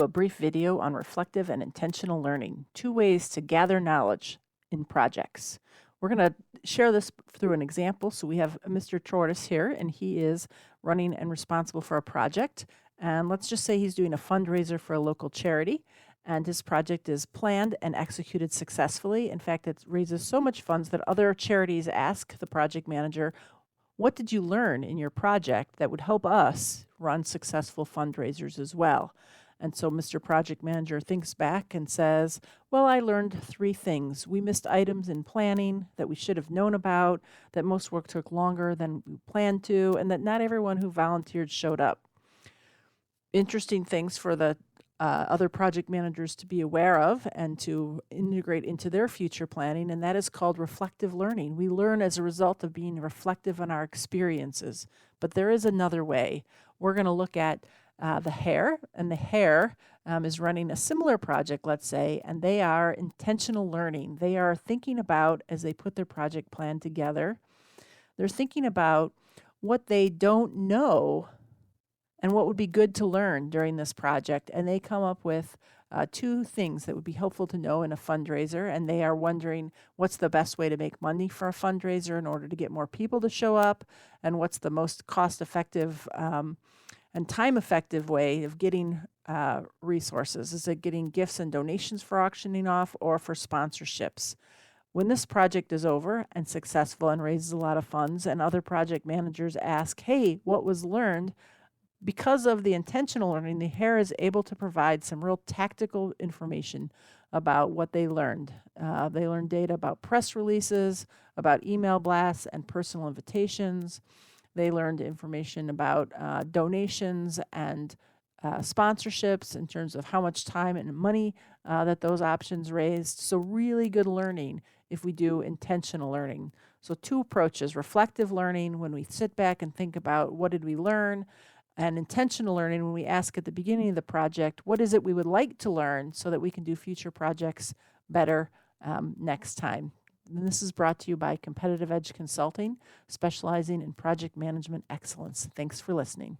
A brief video on reflective and intentional learning, 2 ways to gather knowledge in projects. We're going to share this through an example. So we have Mr. Tortoise here, and he is running and responsible for a project. And let's just say he's doing a fundraiser for a local charity, and his project is planned and executed successfully. In fact, it raises so much funds that other charities ask the project manager, what did you learn in your project that would help us run successful fundraisers as well? And so Mr. Project Manager thinks back and says, well, I learned 3 things. We missed items in planning that we should have known about, that most work took longer than we planned to, and that not everyone who volunteered showed up. Interesting things for the other project managers to be aware of and to integrate into their future planning, and that is called reflective learning. We learn as a result of being reflective on our experiences, but there is another way. We're going to look at the hare, and the hare is running a similar project, let's say, and they are intentional learning. They are thinking about, as they put their project plan together, they're thinking about what they don't know and what would be good to learn during this project. And they come up with 2 things that would be helpful to know in a fundraiser. And they are wondering what's the best way to make money for a fundraiser in order to get more people to show up, and what's the most cost-effective and time-effective way of getting resources. Is it getting gifts and donations for auctioning off, or for sponsorships? When this project is over and successful and raises a lot of funds, and other project managers ask, hey, what was learned? Because of the intentional learning, the hare is able to provide some real tactical information about what they learned. They learned data about press releases, about email blasts and personal invitations. They learned information about donations and sponsorships in terms of how much time and money that those options raised. So really good learning if we do intentional learning. So 2 approaches: reflective learning, when we sit back and think about what did we learn, and intentional learning when we ask at the beginning of the project, what is it we would like to learn so that we can do future projects better next time. And this is brought to you by Competitive Edge Consulting, specializing in project management excellence. Thanks for listening.